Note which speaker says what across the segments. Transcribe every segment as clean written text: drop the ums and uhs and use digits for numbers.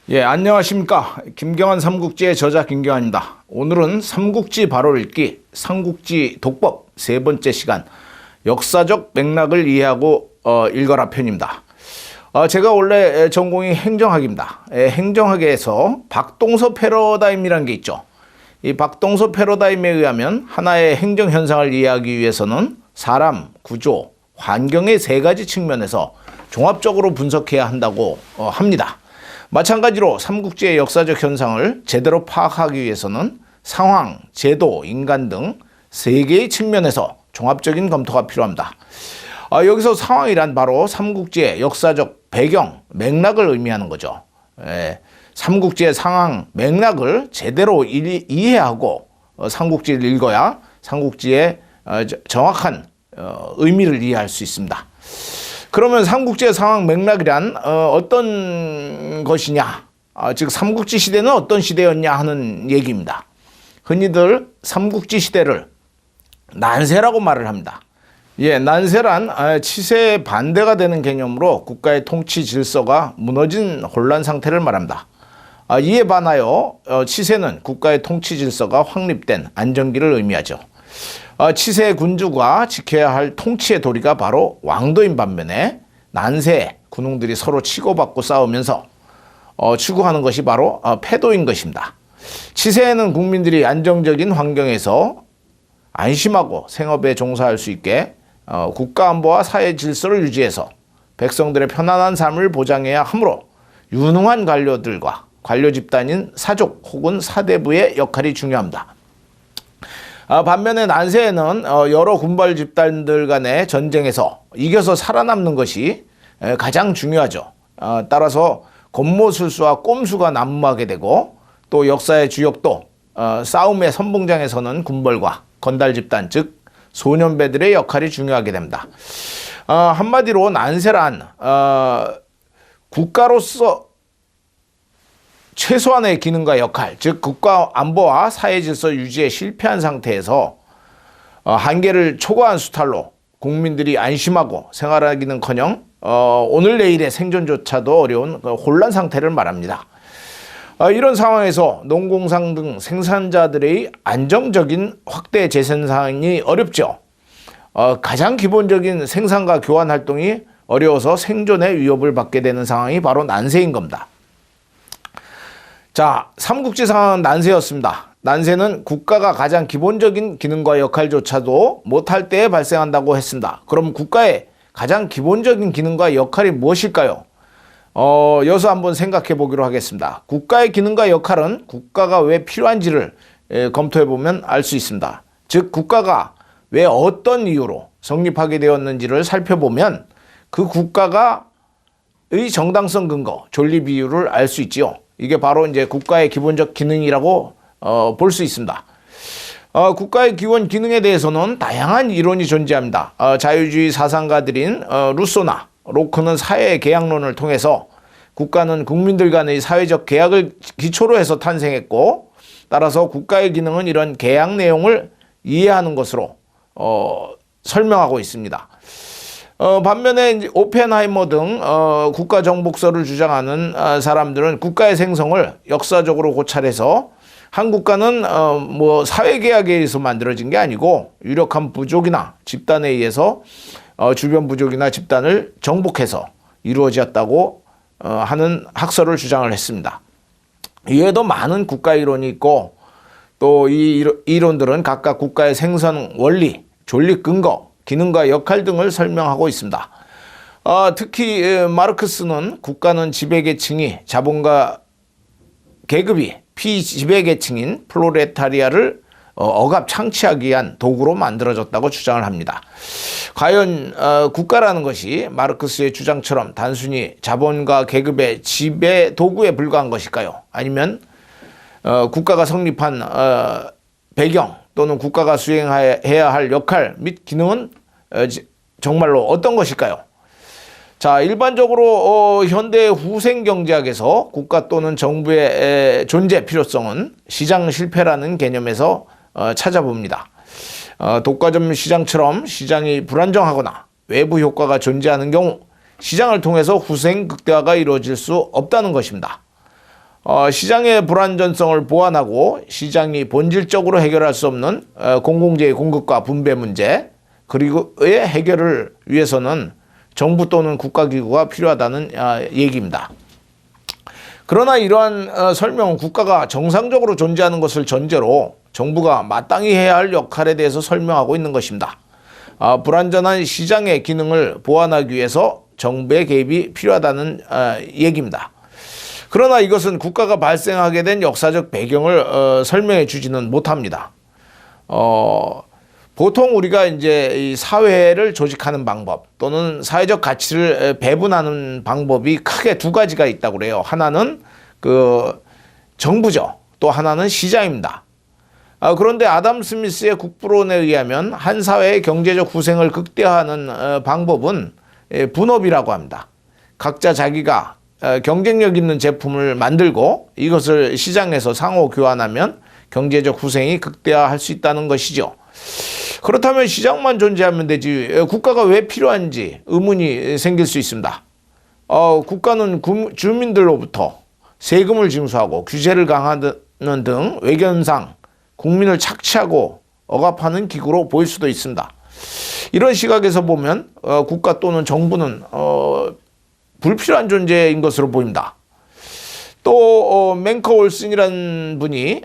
Speaker 1: 예, 안녕하십니까. 김경환 삼국지의 저자 김경환입니다. 오늘은 삼국지 바로 읽기, 삼국지 독법 세 번째 시간, 역사적 맥락을 이해하고 읽어라 편입니다. 제가 원래 전공이 행정학입니다. 행정학에서 박동서 패러다임이라는 게 있죠. 이 박동서 패러다임에 의하면 하나의 행정 현상을 이해하기 위해서는 사람, 구조, 환경의 세 가지 측면에서 종합적으로 분석해야 한다고 합니다. 마찬가지로 삼국지의 역사적 현상을 제대로 파악하기 위해서는 상황, 제도, 인간 등 세 개의 측면에서 종합적인 검토가 필요합니다. 여기서 상황이란 바로 삼국지의 역사적 배경, 맥락을 의미하는 거죠. 삼국지의 상황, 맥락을 제대로 이해하고 삼국지를 읽어야 삼국지의 정확한 의미를 이해할 수 있습니다. 그러면 삼국지의 상황 맥락이란 어떤 것이냐, 즉 삼국지 시대는 어떤 시대였냐 하는 얘기입니다. 흔히들 삼국지 시대를 난세라고 말을 합니다. 난세란 치세의 반대가 되는 개념으로 국가의 통치 질서가 무너진 혼란 상태를 말합니다. 이에 반하여 치세는 국가의 통치 질서가 확립된 안정기를 의미하죠. 치세의 군주가 지켜야 할 통치의 도리가 바로 왕도인 반면에 난세의 군웅들이 서로 치고받고 싸우면서 추구하는 것이 바로 패도인 것입니다. 치세에는 국민들이 안정적인 환경에서 안심하고 생업에 종사할 수 있게 국가 안보와 사회 질서를 유지해서 백성들의 편안한 삶을 보장해야 하므로 유능한 관료들과 관료 집단인 사족 혹은 사대부의 역할이 중요합니다. 반면에 난세에는 여러 군벌 집단들 간의 전쟁에서 이겨서 살아남는 것이 가장 중요하죠. 따라서 권모술수와 꼼수가 난무하게 되고 또 역사의 주역도 싸움의 선봉장에서는 군벌과 건달 집단 즉 소년배들의 역할이 중요하게 됩니다. 한마디로 난세란 국가로서 최소한의 기능과 역할, 즉 국가 안보와 사회 질서 유지에 실패한 상태에서 한계를 초과한 수탈로 국민들이 안심하고 생활하기는커녕 오늘 내일의 생존조차도 어려운 혼란 상태를 말합니다. 이런 상황에서 농공상 등 생산자들의 안정적인 확대 재생산이 어렵죠. 가장 기본적인 생산과 교환 활동이 어려워서 생존의 위협을 받게 되는 상황이 바로 난세인 겁니다. 자, 삼국지 상황은 난세였습니다. 난세는 국가가 가장 기본적인 기능과 역할조차도 못할 때에 발생한다고 했습니다. 그럼 국가의 가장 기본적인 기능과 역할이 무엇일까요? 여기서 한번 생각해 보기로 하겠습니다. 국가의 기능과 역할은 국가가 왜 필요한지를 검토해 보면 알 수 있습니다. 즉 국가가 왜 어떤 이유로 성립하게 되었는지를 살펴보면 그 국가가의 정당성 근거, 존립 이유를 알 수 있지요. 이게 바로 이제 국가의 기본적 기능이라고 볼 수 있습니다. 국가의 기본 기능에 대해서는 다양한 이론이 존재합니다. 자유주의 사상가들인 루소나 로크는 사회 계약론을 통해서 국가는 국민들 간의 사회적 계약을 기초로 해서 탄생했고 따라서 국가의 기능은 이런 계약 내용을 이해하는 것으로 설명하고 있습니다. 반면에 오펜하이머 등 국가 정복설을 주장하는 사람들은 국가의 생성을 역사적으로 고찰해서 한 국가는 사회 계약에 의해서 만들어진 게 아니고 유력한 부족이나 집단에 의해서 주변 부족이나 집단을 정복해서 이루어졌다고 하는 학설을 주장을 했습니다. 이외에도 많은 국가 이론이 있고 또 이 이론들은 각각 국가의 생산 원리, 존립 근거, 기능과 역할 등을 설명하고 있습니다. 특히 마르크스는 국가는 지배계층이 자본가 계급이 피지배계층인 프로레타리아를 억압 창치하기 위한 도구로 만들어졌다고 주장을 합니다. 과연 국가라는 것이 마르크스의 주장처럼 단순히 자본가 계급의 지배 도구에 불과한 것일까요? 아니면 국가가 성립한 배경 또는 국가가 수행해야 할 역할 및 기능은 정말로 어떤 것일까요? 자, 일반적으로 현대 후생 경제학에서 국가 또는 정부의 존재 필요성은 시장 실패라는 개념에서 찾아봅니다. 독과점 시장처럼 시장이 불안정하거나 외부 효과가 존재하는 경우 시장을 통해서 후생 극대화가 이루어질 수 없다는 것입니다. 시장의 불안전성을 보완하고 시장이 본질적으로 해결할 수 없는 공공재의 공급과 분배 문제 그리고의 해결을 위해서는 정부 또는 국가기구가 필요하다는 얘기입니다. 그러나 이러한 설명은 국가가 정상적으로 존재하는 것을 전제로 정부가 마땅히 해야 할 역할에 대해서 설명하고 있는 것입니다. 불완전한 시장의 기능을 보완하기 위해서 정부의 개입이 필요하다는 얘기입니다. 그러나 이것은 국가가 발생하게 된 역사적 배경을 설명해 주지는 못합니다. 보통 우리가 이제 이 사회를 조직하는 방법 또는 사회적 가치를 배분하는 방법이 크게 두 가지가 있다고 그래요. 하나는 그 정부죠. 또 하나는 시장입니다. 그런데 아담 스미스의 국부론에 의하면 한 사회의 경제적 후생을 극대화하는 방법은 분업이라고 합니다. 각자 자기가 경쟁력 있는 제품을 만들고 이것을 시장에서 상호 교환하면 경제적 후생이 극대화할 수 있다는 것이죠. 그렇다면 시장만 존재하면 되지 국가가 왜 필요한지 의문이 생길 수 있습니다. 국가는 주민들로부터 세금을 징수하고 규제를 강화하는 등 외견상 국민을 착취하고 억압하는 기구로 보일 수도 있습니다. 이런 시각에서 보면 국가 또는 정부는 불필요한 존재인 것으로 보입니다. 또 맨커 올슨이라는 분이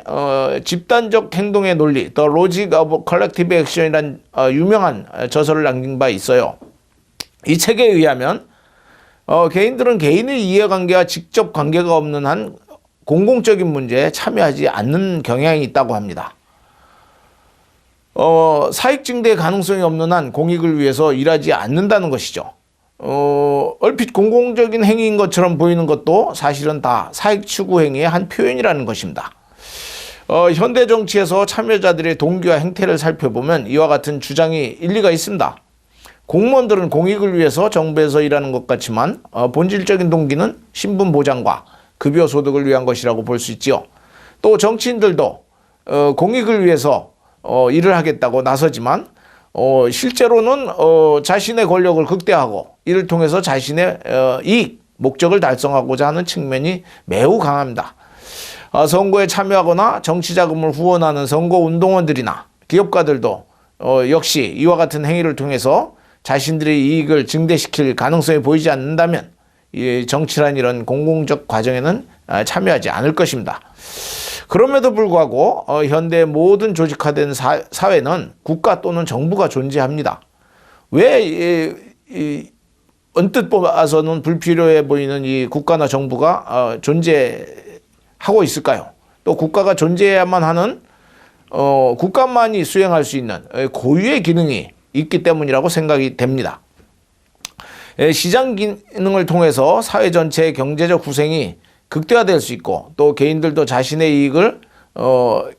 Speaker 1: 집단적 행동의 논리, The Logic of Collective Action이라는 유명한 저서를 남긴 바 있어요. 이 책에 의하면 개인들은 개인의 이해관계와 직접 관계가 없는 한 공공적인 문제에 참여하지 않는 경향이 있다고 합니다. 사익 증대 가능성이 없는 한 공익을 위해서 일하지 않는다는 것이죠. 얼핏 공공적인 행위인 것처럼 보이는 것도 사실은 다 사익 추구 행위의 한 표현이라는 것입니다. 현대 정치에서 참여자들의 동기와 행태를 살펴보면 이와 같은 주장이 일리가 있습니다. 공무원들은 공익을 위해서 정부에서 일하는 것 같지만 본질적인 동기는 신분 보장과 급여 소득을 위한 것이라고 볼 수 있지요. 또 정치인들도 공익을 위해서 일을 하겠다고 나서지만 실제로는 자신의 권력을 극대화하고 이를 통해서 자신의 이익, 목적을 달성하고자 하는 측면이 매우 강합니다. 선거에 참여하거나 정치 자금을 후원하는 선거운동원들이나 기업가들도 역시 이와 같은 행위를 통해서 자신들의 이익을 증대시킬 가능성이 보이지 않는다면 이 정치란 이런 공공적 과정에는 참여하지 않을 것입니다. 그럼에도 불구하고 현대 모든 조직화된 사회는 국가 또는 정부가 존재합니다. 왜 언뜻 뽑아서는 불필요해 보이는 이 국가나 정부가 존재하고 있을까요? 또 국가가 존재해야만 하는 국가만이 수행할 수 있는 고유의 기능이 있기 때문이라고 생각이 됩니다. 시장 기능을 통해서 사회 전체의 경제적 후생이 극대화될 수 있고 또 개인들도 자신의 이익을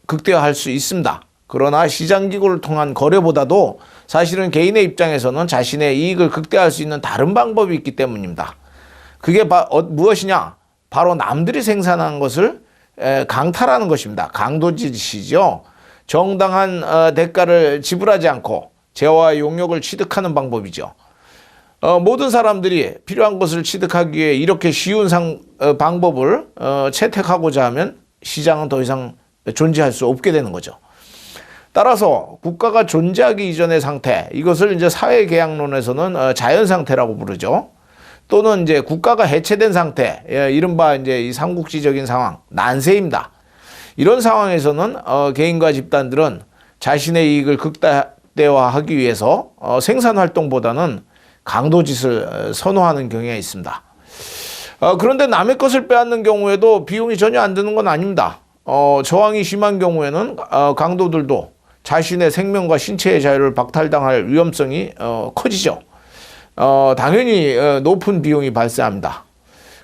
Speaker 1: 극대화할 수 있습니다. 그러나 시장 기구를 통한 거래보다도 사실은 개인의 입장에서는 자신의 이익을 극대화할 수 있는 다른 방법이 있기 때문입니다. 그게 무엇이냐? 바로 남들이 생산한 것을 강탈하는 것입니다. 강도짓이죠. 정당한 대가를 지불하지 않고 재화와 용역을 취득하는 방법이죠. 모든 사람들이 필요한 것을 취득하기 위해 이렇게 쉬운 방법을 채택하고자 하면 시장은 더 이상 존재할 수 없게 되는 거죠. 따라서 국가가 존재하기 이전의 상태, 이것을 이제 사회계약론에서는 자연 상태라고 부르죠. 또는 이제 국가가 해체된 상태, 이른바 이제 이 삼국지적인 상황, 난세입니다. 이런 상황에서는 개인과 집단들은 자신의 이익을 극대화하기 위해서 생산 활동보다는 강도짓을 선호하는 경향이 있습니다. 그런데 남의 것을 빼앗는 경우에도 비용이 전혀 안 드는 건 아닙니다. 저항이 심한 경우에는 강도들도 자신의 생명과 신체의 자유를 박탈당할 위험성이 커지죠. 당연히 높은 비용이 발생합니다.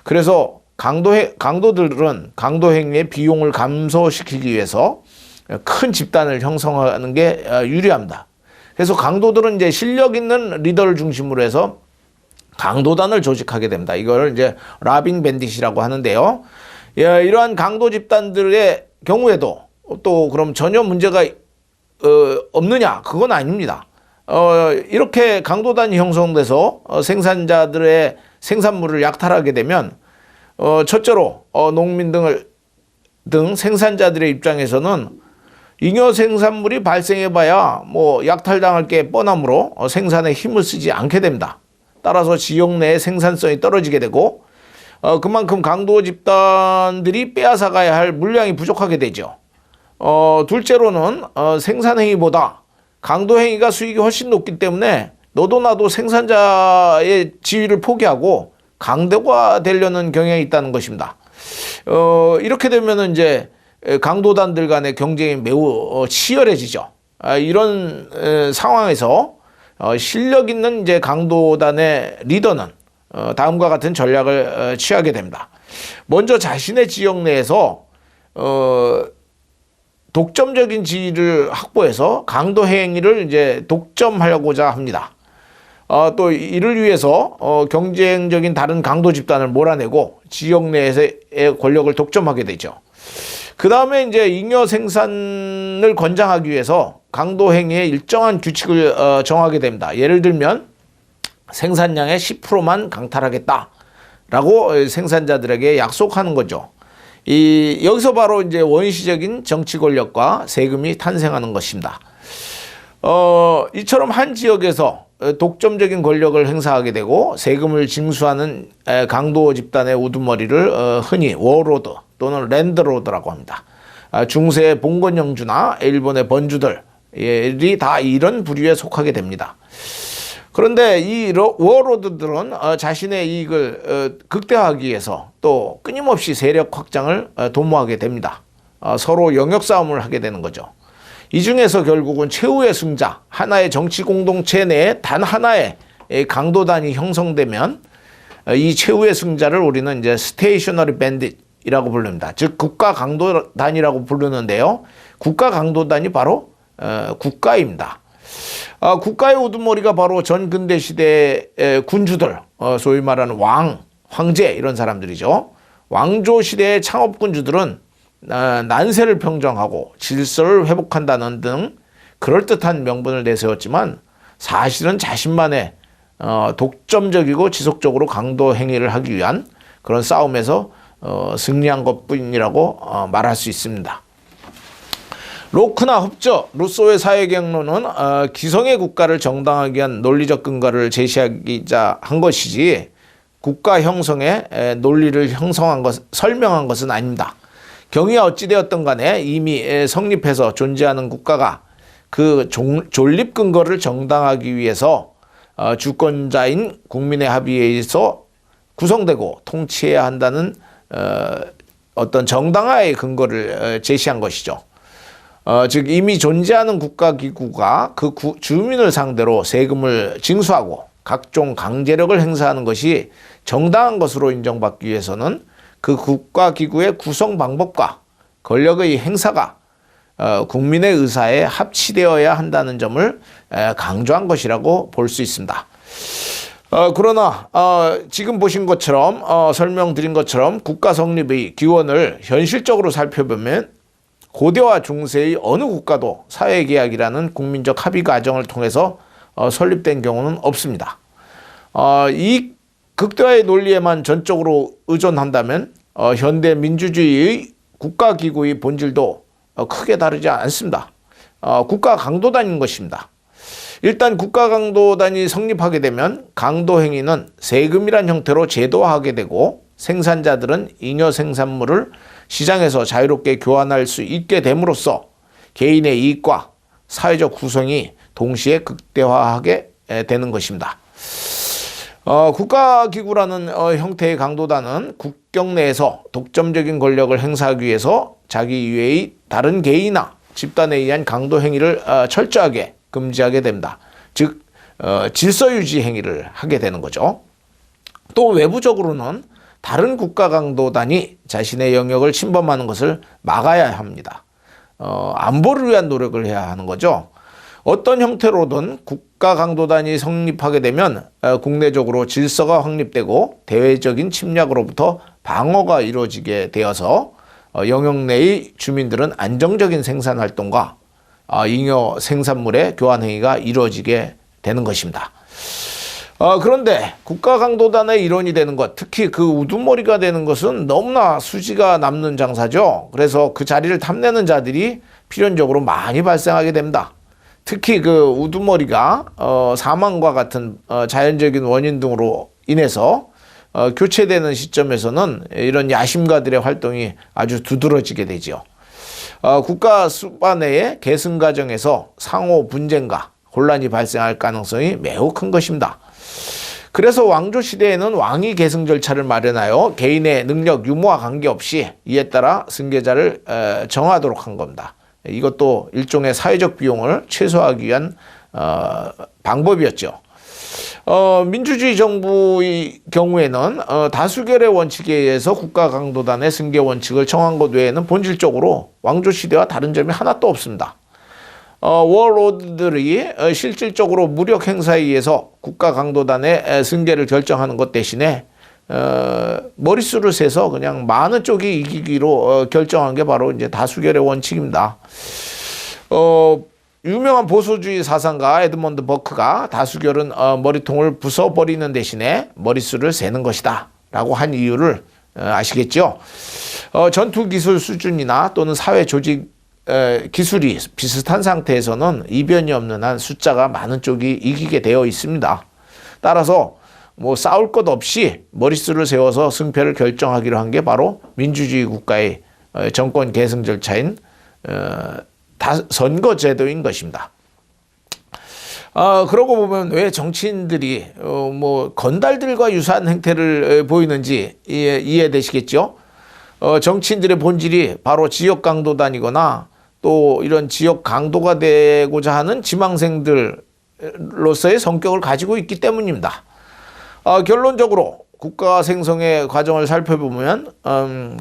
Speaker 1: 그래서 강도들은 강도 행위의 비용을 감소시키기 위해서 큰 집단을 형성하는 게 유리합니다. 그래서 강도들은 이제 실력 있는 리더를 중심으로 해서 강도단을 조직하게 됩니다. 이걸 이제 라빙 밴딧이라고 하는데요. 이러한 강도 집단들의 경우에도 또 그럼 전혀 문제가 없느냐? 그건 아닙니다. 이렇게 강도단이 형성돼서 생산자들의 생산물을 약탈하게 되면 첫째로 농민 등을 등 생산자들의 입장에서는 잉여 생산물이 발생해봐야 뭐 약탈당할 게 뻔하므로 생산에 힘을 쓰지 않게 됩니다. 따라서 지역 내의 생산성이 떨어지게 되고 그만큼 강도 집단들이 빼앗아가야 할 물량이 부족하게 되죠. 둘째로는 생산행위보다 강도행위가 수익이 훨씬 높기 때문에 너도 나도 생산자의 지위를 포기하고 강도가 되려는 경향이 있다는 것입니다. 이렇게 되면 이제 강도단들 간의 경쟁이 매우 치열해지죠. 이런 상황에서 실력 있는 이제 강도단의 리더는 다음과 같은 전략을 취하게 됩니다. 먼저 자신의 지역 내에서 독점적인 지위를 확보해서 강도 행위를 이제 독점하려고자 합니다. 또 이를 위해서 경쟁적인 다른 강도 집단을 몰아내고 지역 내에서의 권력을 독점하게 되죠. 그 다음에 이제 잉여 생산을 권장하기 위해서 강도 행위에 일정한 규칙을 정하게 됩니다. 예를 들면 생산량의 10%만 강탈하겠다라고 생산자들에게 약속하는 거죠. 여기서 바로 이제 원시적인 정치 권력과 세금이 탄생하는 것입니다. 이처럼 한 지역에서 독점적인 권력을 행사하게 되고 세금을 징수하는 강도 집단의 우두머리를 흔히 워로드 또는 랜드로드라고 합니다. 중세의 봉건영주나 일본의 번주들이 다 이런 부류에 속하게 됩니다. 그런데 이 워로드들은 자신의 이익을 극대화하기 위해서 또 끊임없이 세력 확장을 도모하게 됩니다. 서로 영역 싸움을 하게 되는 거죠. 이 중에서 결국은 최후의 승자, 하나의 정치 공동체 내에 단 하나의 강도단이 형성되면 이 최후의 승자를 우리는 이제 스테이셔너리 밴딧이라고 부릅니다. 즉 국가 강도단이라고 부르는데요. 국가 강도단이 바로 국가입니다. 국가의 우두머리가 바로 전 근대 시대의 군주들, 소위 말하는 왕, 황제 이런 사람들이죠. 왕조 시대의 창업군주들은 난세를 평정하고 질서를 회복한다는 등 그럴듯한 명분을 내세웠지만 사실은 자신만의 독점적이고 지속적으로 강도 행위를 하기 위한 그런 싸움에서 승리한 것뿐이라고 말할 수 있습니다. 로크나 흡저, 루소의 사회경로는 기성의 국가를 정당하기 위한 논리적 근거를 제시하기자 한 것이지 국가 형성의 논리를 설명한 것은 아닙니다. 경위가 어찌되었든 간에 이미 성립해서 존재하는 국가가 그 존립 근거를 정당하기 위해서 주권자인 국민의 합의에 의해서 구성되고 통치해야 한다는 어떤 정당화의 근거를 제시한 것이죠. 즉 이미 존재하는 국가기구가 그 주민을 상대로 세금을 징수하고 각종 강제력을 행사하는 것이 정당한 것으로 인정받기 위해서는 그 국가기구의 구성 방법과 권력의 행사가 국민의 의사에 합치되어야 한다는 점을 강조한 것이라고 볼 수 있습니다. 그러나 지금 보신 것처럼 설명드린 것처럼 국가 성립의 기원을 현실적으로 살펴보면 고대와 중세의 어느 국가도 사회계약이라는 국민적 합의 과정을 통해서 설립된 경우는 없습니다. 이 극대화의 논리에만 전적으로 의존한다면 현대 민주주의의 국가기구의 본질도 크게 다르지 않습니다. 국가 강도단인 것입니다. 일단 국가 강도단이 성립하게 되면 강도 행위는 세금이란 형태로 제도화하게 되고 생산자들은 잉여 생산물을 시장에서 자유롭게 교환할 수 있게 됨으로써 개인의 이익과 사회적 구성이 동시에 극대화하게 되는 것입니다. 국가기구라는 형태의 강도단은 국경 내에서 독점적인 권력을 행사하기 위해서 자기 이외의 다른 개인이나 집단에 의한 강도 행위를 철저하게 금지하게 됩니다. 즉 질서 유지 행위를 하게 되는 거죠. 또 외부적으로는 다른 국가 강도단이 자신의 영역을 침범하는 것을 막아야 합니다. 안보를 위한 노력을 해야 하는 거죠. 어떤 형태로든 국가 강도단이 성립하게 되면 국내적으로 질서가 확립되고 대외적인 침략으로부터 방어가 이루어지게 되어서 영역 내의 주민들은 안정적인 생산활동과 잉여 생산물의 교환행위가 이루어지게 되는 것입니다. 그런데 국가강도단의 일원이 되는 것, 특히 그 우두머리가 되는 것은 너무나 수지가 남는 장사죠. 그래서 그 자리를 탐내는 자들이 필연적으로 많이 발생하게 됩니다. 특히 그 우두머리가 사망과 같은 자연적인 원인 등으로 인해서 교체되는 시점에서는 이런 야심가들의 활동이 아주 두드러지게 되죠. 국가 수반 내의 계승 과정에서 상호 분쟁과 혼란이 발생할 가능성이 매우 큰 것입니다. 그래서 왕조 시대에는 왕위 계승 절차를 마련하여 개인의 능력, 유무와 관계없이 이에 따라 승계자를 정하도록 한 겁니다. 이것도 일종의 사회적 비용을 최소화하기 위한 방법이었죠. 민주주의 정부의 경우에는 다수결의 원칙에 의해서 국가강도단의 승계 원칙을 정한 것 외에는 본질적으로 왕조 시대와 다른 점이 하나도 없습니다. 워로드들이 실질적으로 무력 행사에 의해서 국가강도단의 승계를 결정하는 것 대신에 머릿수를 세서 그냥 많은 쪽이 이기기로 결정한 게 바로 이제 다수결의 원칙입니다. 유명한 보수주의 사상가 에드먼드 버크가 다수결은 머리통을 부숴버리는 대신에 머릿수를 세는 것이다 라고 한 이유를 아시겠죠? 전투 기술 수준이나 또는 사회 조직 기술이 비슷한 상태에서는 이변이 없는 한 숫자가 많은 쪽이 이기게 되어 있습니다. 따라서 뭐 싸울 것 없이 머릿수를 세워서 승패를 결정하기로 한 게 바로 민주주의 국가의 정권 계승 절차인 선거제도인 것입니다. 그러고 보면 왜 정치인들이 뭐 건달들과 유사한 행태를 보이는지 이해되시겠죠? 정치인들의 본질이 바로 지역 강도단이거나 또 이런 지역 강도가 되고자 하는 지망생들로서의 성격을 가지고 있기 때문입니다. 결론적으로 국가 생성의 과정을 살펴보면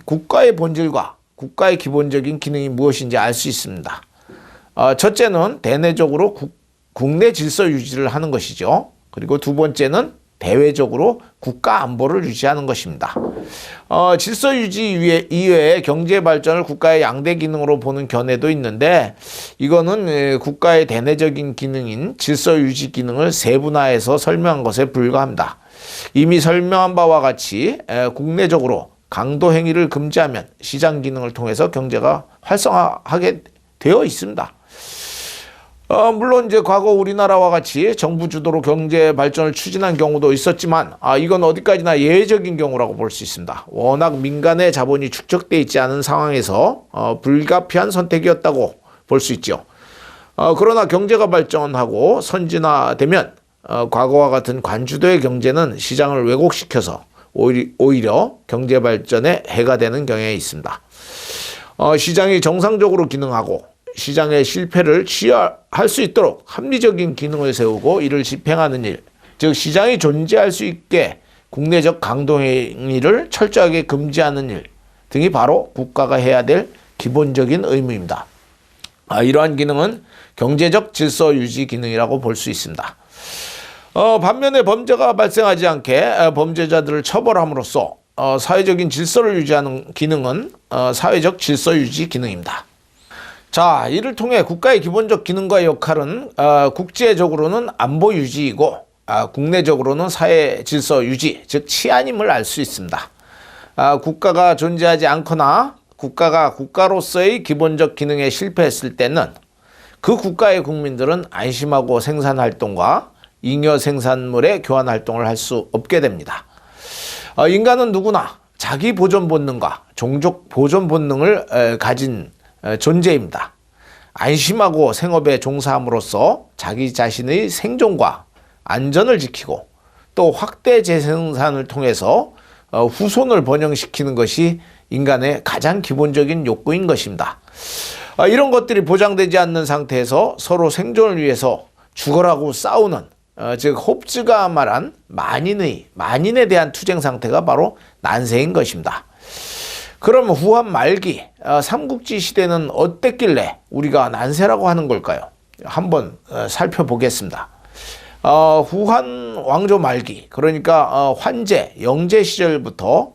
Speaker 1: 국가의 본질과 국가의 기본적인 기능이 무엇인지 알 수 있습니다. 첫째는 대내적으로 국내 질서 유지를 하는 것이죠. 그리고 두 번째는 대외적으로 국가 안보를 유지하는 것입니다. 질서 유지 이외에 경제 발전을 국가의 양대 기능으로 보는 견해도 있는데 이거는 국가의 대내적인 기능인 질서 유지 기능을 세분화해서 설명한 것에 불과합니다. 이미 설명한 바와 같이 국내적으로 강도 행위를 금지하면 시장 기능을 통해서 경제가 활성화하게 되어 있습니다. 물론 이제 과거 우리나라와 같이 정부 주도로 경제 발전을 추진한 경우도 있었지만 이건 어디까지나 예외적인 경우라고 볼 수 있습니다. 워낙 민간의 자본이 축적돼 있지 않은 상황에서 불가피한 선택이었다고 볼 수 있죠. 그러나 경제가 발전하고 선진화되면 과거와 같은 관주도의 경제는 시장을 왜곡시켜서 오히려 경제 발전에 해가 되는 경향이 있습니다. 시장이 정상적으로 기능하고 시장의 실패를 치유할 수 있도록 합리적인 기능을 세우고 이를 집행하는 일, 즉 시장이 존재할 수 있게 국내적 강도행위를 철저하게 금지하는 일 등이 바로 국가가 해야 될 기본적인 의무입니다. 이러한 기능은 경제적 질서 유지 기능이라고 볼 수 있습니다. 반면에 범죄가 발생하지 않게 범죄자들을 처벌함으로써 사회적인 질서를 유지하는 기능은 사회적 질서 유지 기능입니다. 자, 이를 통해 국가의 기본적 기능과 역할은 국제적으로는 안보 유지이고 국내적으로는 사회 질서 유지, 즉 치안임을 알 수 있습니다. 국가가 존재하지 않거나 국가가 국가로서의 기본적 기능에 실패했을 때는 그 국가의 국민들은 안심하고 생산활동과 잉여 생산물의 교환활동을 할 수 없게 됩니다. 인간은 누구나 자기 보존 본능과 종족 보존 본능을 가진 존재입니다. 안심하고 생업에 종사함으로써 자기 자신의 생존과 안전을 지키고 또 확대 재생산을 통해서 후손을 번영시키는 것이 인간의 가장 기본적인 욕구인 것입니다. 이런 것들이 보장되지 않는 상태에서 서로 생존을 위해서 죽어라고 싸우는 즉 홉즈가 말한 만인에 대한 투쟁 상태가 바로 난세인 것입니다. 그럼 후한 말기 삼국지 시대는 어땠길래 우리가 난세라고 하는 걸까요? 한번 살펴보겠습니다. 후한 왕조 말기, 그러니까 환제, 영제 시절부터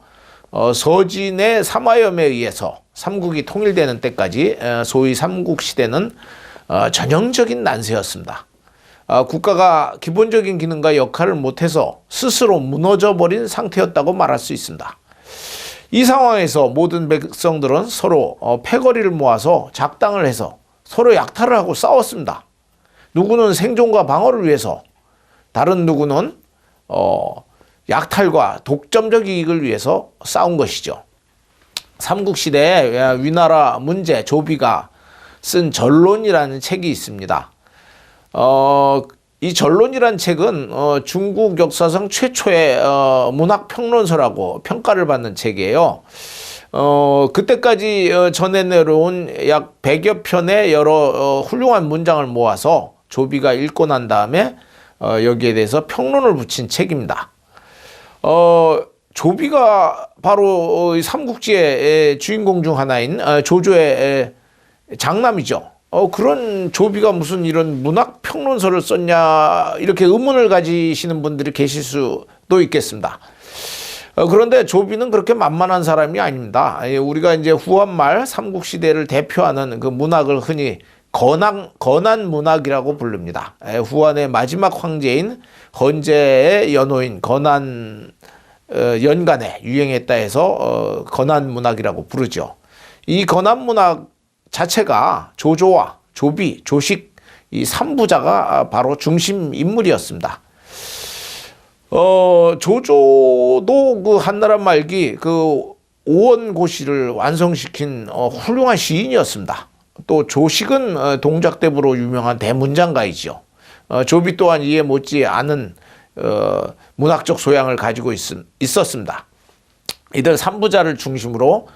Speaker 1: 서진의 삼화염에 의해서 삼국이 통일되는 때까지 소위 삼국시대는 전형적인 난세였습니다. 국가가 기본적인 기능과 역할을 못해서 스스로 무너져버린 상태였다고 말할 수 있습니다. 이 상황에서 모든 백성들은 서로 패거리를 모아서 작당을 해서 서로 약탈을 하고 싸웠습니다. 누구는 생존과 방어를 위해서, 다른 누구는 약탈과 독점적 이익을 위해서 싸운 것이죠. 삼국시대에 위나라 문제 조비가 쓴 전론이라는 책이 있습니다. 이 전론이라는 책은 중국 역사상 최초의 문학평론서라고 평가를 받는 책이에요. 그때까지 전해 내려온 약 100여 편의 여러 훌륭한 문장을 모아서 조비가 읽고 난 다음에 여기에 대해서 평론을 붙인 책입니다. 조비가 바로 삼국지의 주인공 중 하나인 조조의 장남이죠. 그런 조비가 무슨 이런 문학 평론서를 썼냐, 이렇게 의문을 가지시는 분들이 계실 수도 있겠습니다. 그런데 조비는 그렇게 만만한 사람이 아닙니다. 우리가 이제 후한말 삼국시대를 대표하는 그 문학을 흔히 건한 문학이라고 부릅니다. 후한의 마지막 황제인 헌제의 연호인 건한 연간에 유행했다 해서 건한 문학이라고 부르죠. 이 건한 문학 자체가 조조와 조비, 조식 이 3부자가 바로 중심 인물이었습니다. 조조도 그 한나라 말기 그 오원고시를 완성시킨 훌륭한 시인이었습니다. 또 조식은 동작대부로 유명한 대문장가이죠. 조비 또한 이에 못지 않은 문학적 소양을 가지고 있었습니다. 이들 3부자를 중심으로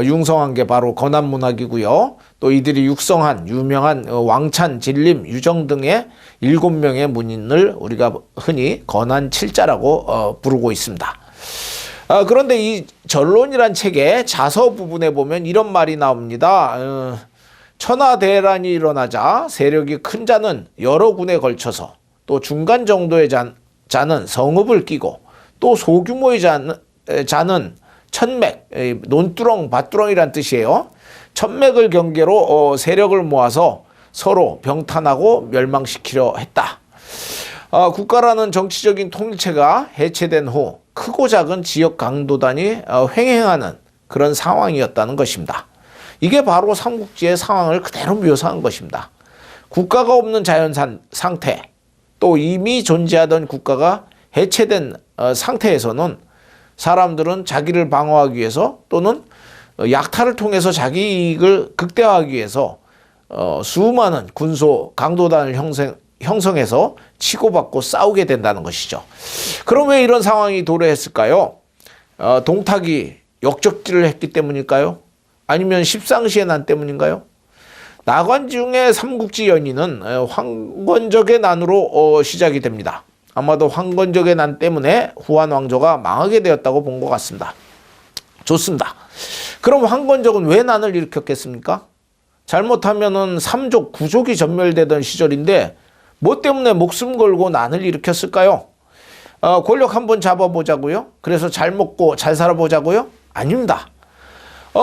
Speaker 1: 융성한 게 바로 건한문학이고요. 또 이들이 육성한 유명한 왕찬, 진림, 유정 등의 7명의 문인을 우리가 흔히 건한칠자라고 부르고 있습니다. 그런데 이 전론이란 책의 자서 부분에 보면 이런 말이 나옵니다. 천하대란이 일어나자 세력이 큰 자는 여러 군에 걸쳐서, 또 중간 정도의 자는 성읍을 끼고, 또 소규모의 자는 천맥, 논두렁, 밭두렁이란 뜻이에요. 천맥을 경계로 세력을 모아서 서로 병탄하고 멸망시키려 했다. 국가라는 정치적인 통일체가 해체된 후 크고 작은 지역 강도단이 횡행하는 그런 상황이었다는 것입니다. 이게 바로 삼국지의 상황을 그대로 묘사한 것입니다. 국가가 없는 자연 상태, 또 이미 존재하던 국가가 해체된 상태에서는 사람들은 자기를 방어하기 위해서, 또는 약탈을 통해서 자기 이익을 극대화하기 위해서 수많은 군소 강도단을 형성해서 치고받고 싸우게 된다는 것이죠. 그럼 왜 이런 상황이 도래했을까요? 동탁이 역적질을 했기 때문일까요? 아니면 십상시의 난 때문인가요? 나관중의 삼국지 연의는 황건적의 난으로 시작이 됩니다. 아마도 황건적의 난 때문에 후한 왕조가 망하게 되었다고 본 것 같습니다. 좋습니다. 그럼 황건적은 왜 난을 일으켰겠습니까? 잘못하면은 삼족, 구족이 전멸되던 시절인데 뭐 때문에 목숨 걸고 난을 일으켰을까요? 권력 한번 잡아보자고요? 그래서 잘 먹고 잘 살아보자고요? 아닙니다.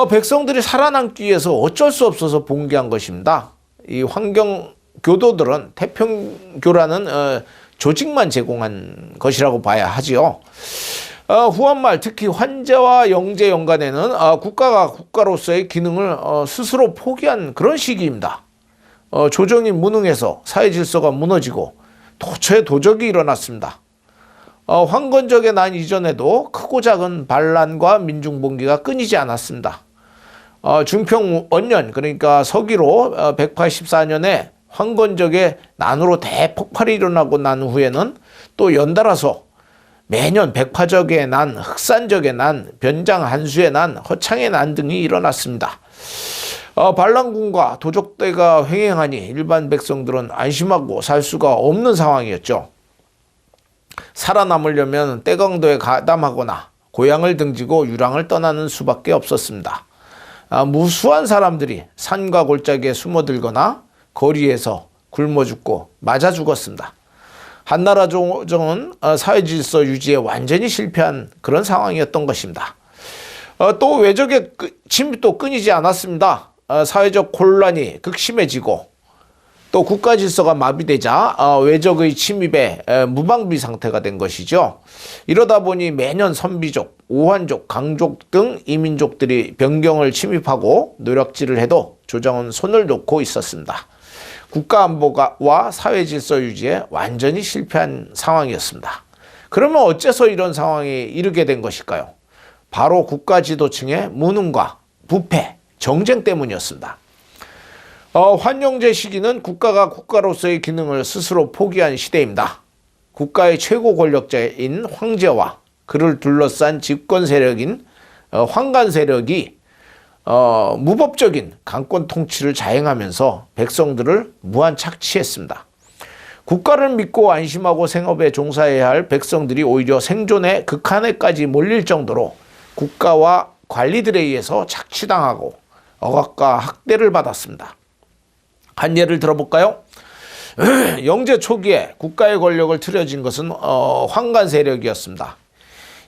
Speaker 1: 백성들이 살아남기 위해서 어쩔 수 없어서 봉기한 것입니다. 이 환경교도들은 태평교라는 조직만 제공한 것이라고 봐야 하지요. 후한말, 특히 환제와 영제 연간에는 국가가 국가로서의 기능을 스스로 포기한 그런 시기입니다. 조정이 무능해서 사회 질서가 무너지고 도처에 도적이 일어났습니다. 황건적의 난 이전에도 크고 작은 반란과 민중봉기가 끊이지 않았습니다. 중평 원년, 그러니까 서기로 184년에 황건적의 난으로 대폭발이 일어나고 난 후에는 또 연달아서 매년 백파적의 난, 흑산적의 난, 변장한수의 난, 허창의 난 등이 일어났습니다. 반란군과 도적대가 횡행하니 일반 백성들은 안심하고 살 수가 없는 상황이었죠. 살아남으려면 떼강도에 가담하거나 고향을 등지고 유랑을 떠나는 수밖에 없었습니다. 무수한 사람들이 산과 골짜기에 숨어들거나 거리에서 굶어 죽고 맞아 죽었습니다. 한나라 조정은 사회 질서 유지에 완전히 실패한 그런 상황이었던 것입니다. 또 외적의 침입도 끊이지 않았습니다. 사회적 혼란이 극심해지고 또 국가 질서가 마비되자 외적의 침입에 무방비 상태가 된 것이죠. 이러다 보니 매년 선비족, 오한족, 강족 등 이민족들이 변경을 침입하고 노력질을 해도 조정은 손을 놓고 있었습니다. 국가 안보와 사회 질서 유지에 완전히 실패한 상황이었습니다. 그러면 어째서 이런 상황이 이르게 된 것일까요? 바로 국가 지도층의 무능과 부패, 정쟁 때문이었습니다. 환영제 시기는 국가가 국가로서의 기능을 스스로 포기한 시대입니다. 국가의 최고 권력자인 황제와 그를 둘러싼 집권 세력인 황간 세력이 무법적인 강권 통치를 자행하면서 백성들을 무한 착취했습니다. 국가를 믿고 안심하고 생업에 종사해야 할 백성들이 오히려 생존의 극한에까지 몰릴 정도로 국가와 관리들에 의해서 착취당하고 억압과 학대를 받았습니다. 한 예를 들어볼까요? 영제 초기에 국가의 권력을 틀어진 것은 황간 세력이었습니다.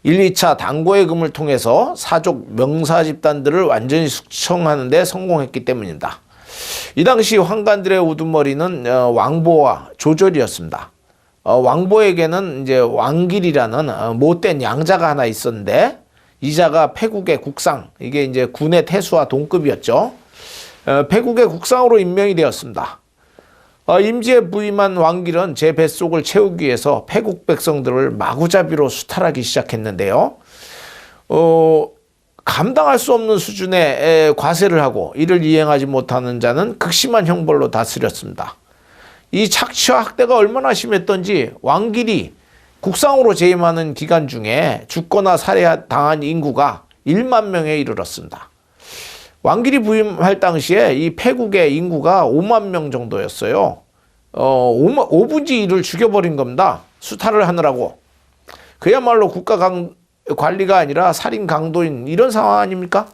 Speaker 1: 1, 2차 당고해금을 통해서 사족 명사 집단들을 완전히 숙청하는 데 성공했기 때문입니다. 이 당시 황간들의 우두머리는 왕보와 조절이었습니다. 왕보에게는 이제 왕길이라는 못된 양자가 하나 있었는데 이 자가 패국의 국상, 이게 이제 군의 태수와 동급이었죠. 패국의 국상으로 임명이 되었습니다. 임지에 부임한 왕길은 제 뱃속을 채우기 위해서 패국 백성들을 마구잡이로 수탈하기 시작했는데요. 감당할 수 없는 수준의 과세를 하고 이를 이행하지 못하는 자는 극심한 형벌로 다스렸습니다. 이 착취와 학대가 얼마나 심했던지 왕길이 국상으로 재임하는 기간 중에 죽거나 살해당한 인구가 1만 명에 이르렀습니다. 왕길이 부임할 당시에 이 패국의 인구가 5만 명 정도였어요. 5분의 1을 죽여버린 겁니다. 수탈을 하느라고. 그야말로 국가 관리가 아니라 살인 강도인 이런 상황 아닙니까?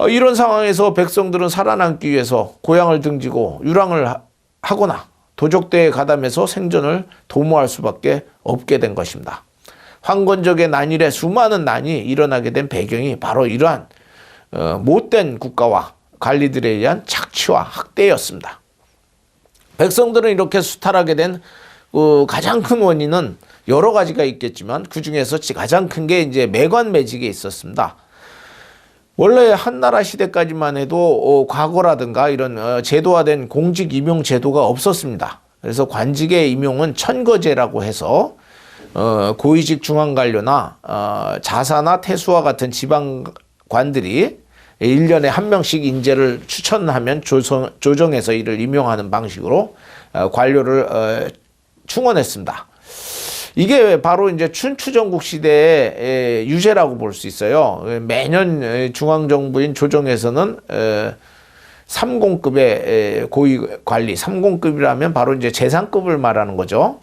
Speaker 1: 이런 상황에서 백성들은 살아남기 위해서 고향을 등지고 유랑을 하거나 도적대에 가담해서 생존을 도모할 수밖에 없게 된 것입니다. 황건적의 난일에 수많은 난이 일어나게 된 배경이 바로 이러한 못된 국가와 관리들에 의한 착취와 학대였습니다. 백성들은 이렇게 수탈하게 된 가장 큰 원인은 여러 가지가 있겠지만 그 중에서 가장 큰 게 이제 매관매직에 있었습니다. 원래 한나라 시대까지만 해도 과거라든가 이런 제도화된 공직 임용 제도가 없었습니다. 그래서 관직의 임용은 천거제라고 해서 고위직 중앙관료나 자사나 태수와 같은 지방관들이 1년에 한 명씩 인재를 추천하면 조정해서 이를 임용하는 방식으로 관료를 충원했습니다. 이게 바로 이제 춘추전국 시대의 유죄라고 볼 수 있어요. 매년 중앙정부인 조정에서는 3공급의 고위 관리, 3공급이라면 바로 이제 재상급을 말하는 거죠.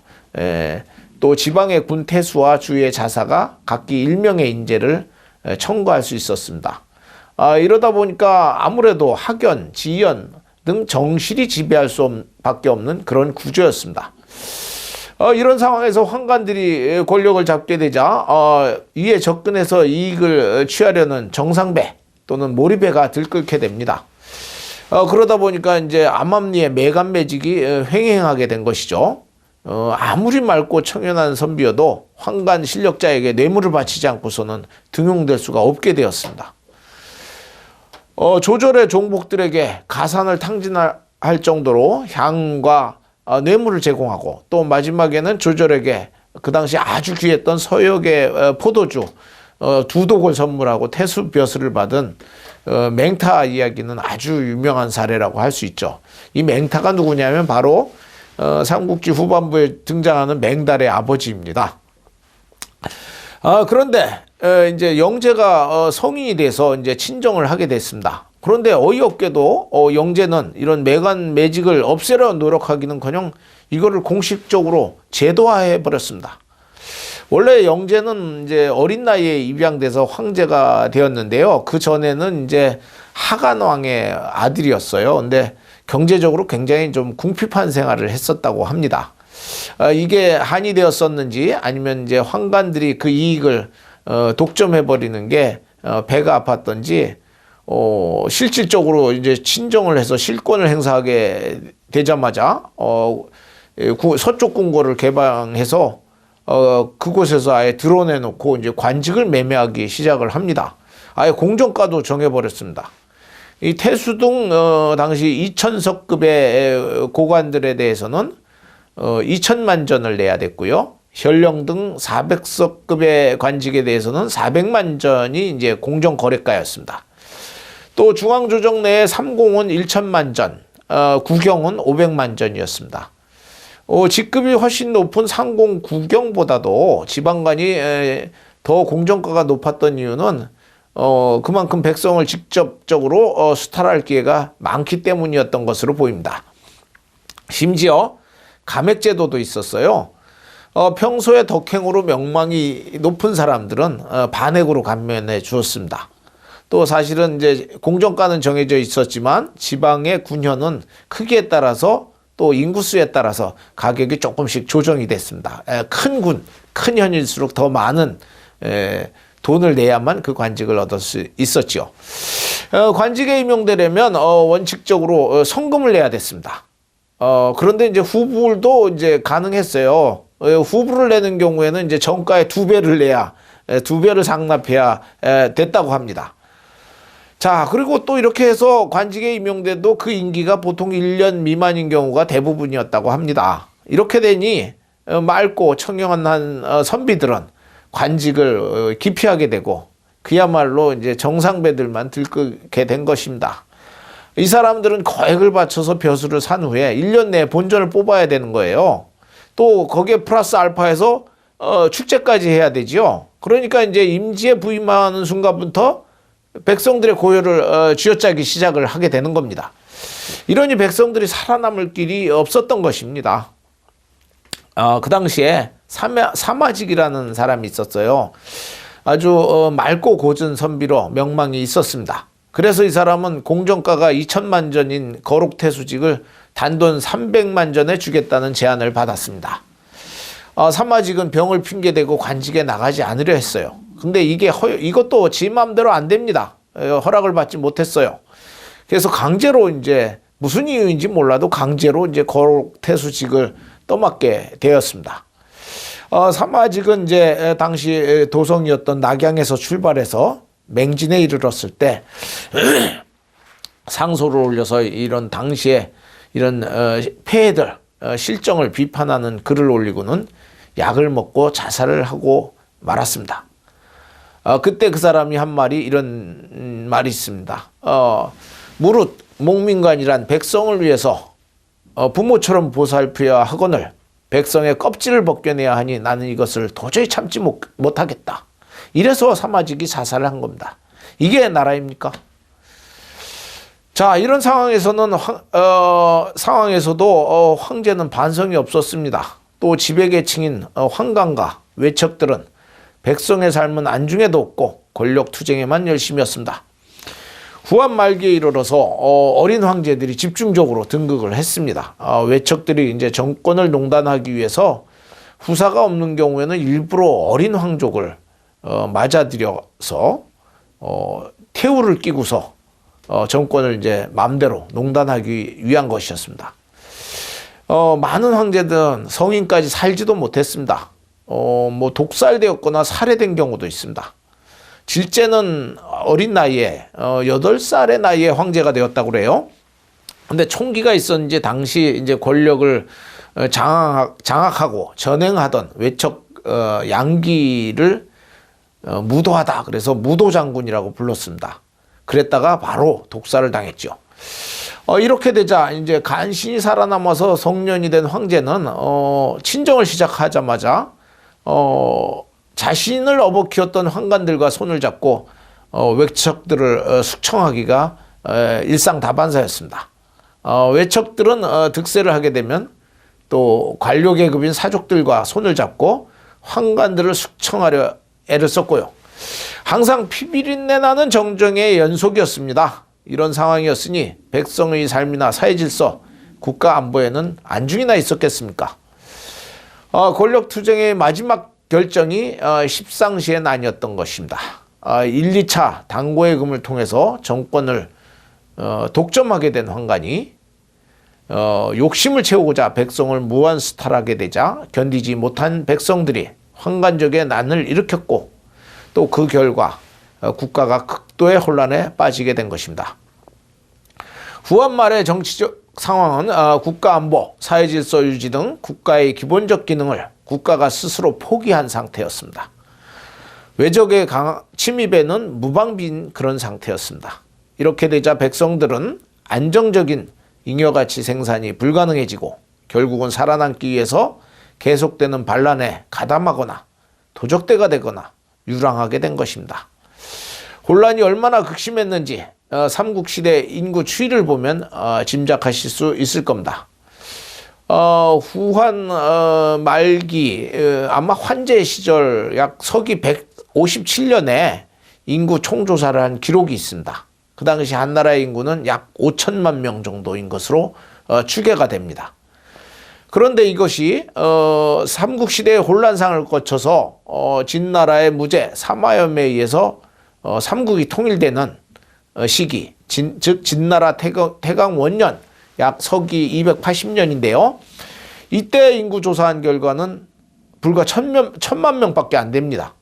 Speaker 1: 또 지방의 군 태수와 주의 자사가 각기 1명의 인재를 청구할 수 있었습니다. 이러다 보니까 아무래도 학연, 지연 등 정실이 지배할 수밖에 없는 그런 구조였습니다. 이런 상황에서 황간들이 권력을 잡게 되자 이에 접근해서 이익을 취하려는 정상배 또는 몰입배가 들끓게 됩니다. 그러다 보니까 이제 암암리의 매간매직이 횡행하게 된 것이죠. 아무리 맑고 청연한 선비여도 황간 실력자에게 뇌물을 바치지 않고서는 등용될 수가 없게 되었습니다. 조절의 종복들에게 가산을 탕진할 정도로 향과 뇌물을 제공하고 또 마지막에는 조절에게 그 당시 아주 귀했던 서역의 포도주 2독을 선물하고 태수벼슬을 받은 맹타 이야기는 아주 유명한 사례라고 할 수 있죠. 이 맹타가 누구냐면 바로 삼국지 후반부에 등장하는 맹달의 아버지입니다. 그런데 이제 영제가 성인이 돼서 이제 친정을 하게 됐습니다. 그런데 어이없게도 영제는 이런 매관매직을 없애려 노력하기는커녕 이거를 공식적으로 제도화해 버렸습니다. 원래 영제는 이제 어린 나이에 입양돼서 황제가 되었는데요. 그 전에는 이제 하간 왕의 아들이었어요. 근데 경제적으로 굉장히 좀 궁핍한 생활을 했었다고 합니다. 이게 한이 되었었는지 아니면 이제 황간들이 그 이익을 독점해 버리는 게 배가 아팠던지 실질적으로 이제 친정을 해서 실권을 행사하게 되자마자 서쪽 궁궐을 개방해서 그곳에서 아예 드러내놓고 이제 관직을 매매하기 시작을 합니다. 아예 공정가도 정해버렸습니다. 이 태수등 당시 2천석급의 고관들에 대해서는 2천만 전을 내야 됐고요. 현령 등 400석급의 관직에 대해서는 400만 전이 이제 공정거래가였습니다. 또 중앙조정 내의 삼공은 1천만 전, 구경은 500만 전이었습니다. 직급이 훨씬 높은 상공 구경보다도 지방관이 더 공정가가 높았던 이유는 그만큼 백성을 직접적으로 수탈할 기회가 많기 때문이었던 것으로 보입니다. 심지어 감액제도도 있었어요. 평소에 덕행으로 명망이 높은 사람들은 반액으로 감면해 주었습니다. 또 사실은 이제 공정가는 정해져 있었지만 지방의 군현은 크기에 따라서 또 인구수에 따라서 가격이 조금씩 조정이 됐습니다. 큰 군, 큰 현일수록 더 많은 돈을 내야만 그 관직을 얻을 수 있었죠. 관직에 임용되려면 원칙적으로 성금을 내야 됐습니다. 그런데 이제 후불도 이제 가능했어요. 후불을 내는 경우에는 이제 정가의 2배를 내야, 2배를 상납해야 됐다고 합니다. 자, 그리고 또 이렇게 해서 관직에 임용돼도 그 임기가 보통 1년 미만인 경우가 대부분이었다고 합니다. 이렇게 되니 맑고 청영한 선비들은 관직을 기피하게 되고 그야말로 이제 정상배들만 들끓게 된 것입니다. 이 사람들은 거액을 바쳐서 벼슬을 산 후에 1년 내에 본전을 뽑아야 되는 거예요. 또 거기에 플러스 알파해서 축제까지 해야 되지요. 그러니까 이제 임지에 부임하는 순간부터 백성들의 고요를 쥐어짜기 시작을 하게 되는 겁니다. 이러니 백성들이 살아남을 길이 없었던 것입니다. 그 당시에 사마직이라는 사람이 있었어요. 아주 맑고 고든 선비로 명망이 있었습니다. 그래서 이 사람은 공정가가 2천만 전인 거록태수직을 단돈 300만 전에 주겠다는 제안을 받았습니다. 사마직은 병을 핑계대고 관직에 나가지 않으려 했어요. 근데 이것도 지 마음대로 안 됩니다. 허락을 받지 못했어요. 그래서 강제로 이제 무슨 이유인지 몰라도 강제로 이제 거록태수직을 떠맡게 되었습니다. 사마직은 이제 당시 도성이었던 낙양에서 출발해서 맹진에 이르렀을 때 상소를 올려서 이런 당시에 이런 폐해들 실정을 비판하는 글을 올리고는 약을 먹고 자살을 하고 말았습니다. 그때 그 사람이 한 말이 이런 말이 있습니다. 무릇 목민관이란 백성을 위해서 부모처럼 보살펴야 하거늘 백성의 껍질을 벗겨내야 하니 나는 이것을 도저히 참지 못하겠다. 이래서 사마직이 자살을 한 겁니다. 이게 나라입니까? 자, 이런 상황에서는 상황에서도 황제는 반성이 없었습니다. 또 지배계층인 황관과 외척들은 백성의 삶은 안중에도 없고 권력 투쟁에만 열심이었습니다. 후한 말기에 이르러서 어린 황제들이 집중적으로 등극을 했습니다. 외척들이 이제 정권을 농단하기 위해서 후사가 없는 경우에는 일부러 어린 황족을 맞아들여서 태우를 끼고서 정권을 이제 마음대로 농단하기 위한 것이었습니다. 많은 황제들은 성인까지 살지도 못했습니다. 뭐 독살되었거나 살해된 경우도 있습니다. 질제는 어린 나이에 8살의 나이에 황제가 되었다고 그래요. 근데 총기가 있었는지 당시 이제 권력을 장악하고 전행하던 외척 양기를 무도하다. 그래서 무도장군이라고 불렀습니다. 그랬다가 바로 독살을 당했죠. 이렇게 되자 이제 간신히 살아남아서 성년이 된 황제는 친정을 시작하자마자 자신을 업어키웠던 환관들과 손을 잡고 외척들을 숙청하기가 일상다반사였습니다. 외척들은 득세를 하게 되면 또 관료계급인 사족들과 손을 잡고 환관들을 숙청하려 애를 썼고요. 항상 피비린내 나는 정정의 연속이었습니다. 이런 상황이었으니 백성의 삶이나 사회질서, 국가 안보에는 안중이나 있었겠습니까? 권력투쟁의 마지막 결정이 십상시엔 아니었던 것입니다. 1, 2차 당고의 금을 통해서 정권을 독점하게 된 황관이 욕심을 채우고자 백성을 무한수탈하게 되자 견디지 못한 백성들이 환관적의 난을 일으켰고 또 그 결과 국가가 극도의 혼란에 빠지게 된 것입니다. 후한 말의 정치적 상황은 국가안보, 사회질서 유지 등 국가의 기본적 기능을 국가가 스스로 포기한 상태였습니다. 외적의 침입에는 무방비인 그런 상태였습니다. 이렇게 되자 백성들은 안정적인 잉여가치 생산이 불가능해지고 결국은 살아남기 위해서 계속되는 반란에 가담하거나 도적대가 되거나 유랑하게 된 것입니다. 혼란이 얼마나 극심했는지 삼국시대 인구 추이를 보면 짐작하실 수 있을 겁니다. 후한 말기 아마 환제 시절 약 서기 157년에 인구 총조사를 한 기록이 있습니다. 그 당시 한나라의 인구는 약 5천만 명 정도인 것으로 추계가 됩니다. 그런데 이것이 삼국시대의 혼란상을 거쳐서 진나라의 무제 사마염에 의해서 삼국이 통일되는 시기, 즉 진나라 태강 원년 약 서기 280년인데요. 이때 인구 조사한 결과는 불과 1,000만 명밖에 안 됩니다.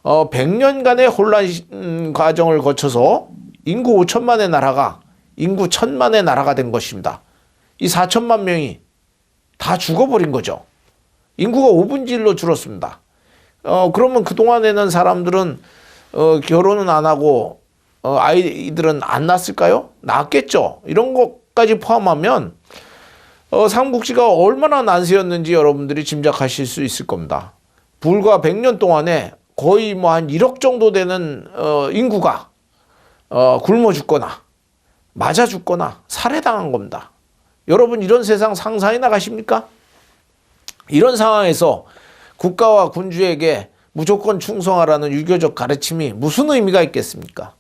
Speaker 1: 100년간의 혼란 과정을 거쳐서 인구 5천만의 나라가 인구 1,000만의 나라가 된 것입니다. 이 4천만 명이 다 죽어버린 거죠. 인구가 5분의 1로 줄었습니다. 그러면 그동안에는 사람들은 결혼은 안 하고 아이들은 안 낳았을까요? 낳았겠죠. 이런 것까지 포함하면 삼국지가 얼마나 난세였는지 여러분들이 짐작하실 수 있을 겁니다. 불과 100년 동안에 거의 뭐 한 1억 정도 되는 인구가 굶어 죽거나 맞아 죽거나 살해당한 겁니다. 여러분 이런 세상 상상이나 가십니까? 이런 상황에서 국가와 군주에게 무조건 충성하라는 유교적 가르침이 무슨 의미가 있겠습니까?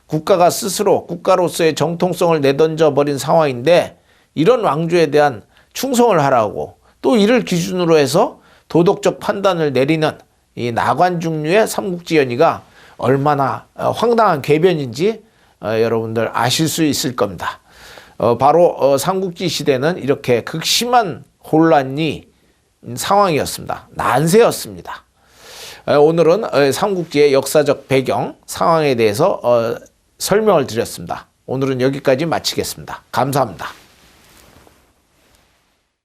Speaker 1: 국가가 스스로 국가로서의 정통성을 내던져 버린 상황인데 이런 왕조에 대한 충성을 하라고 또 이를 기준으로 해서 도덕적 판단을 내리는 이 나관중류의 삼국지 연의가 얼마나 황당한 궤변인지 여러분들 아실 수 있을 겁니다. 바로 삼국지 시대는 이렇게 극심한 혼란이 상황이었습니다. 난세였습니다. 오늘은 삼국지의 역사적 배경, 상황에 대해서 설명을 드렸습니다. 오늘은 여기까지 마치겠습니다. 감사합니다.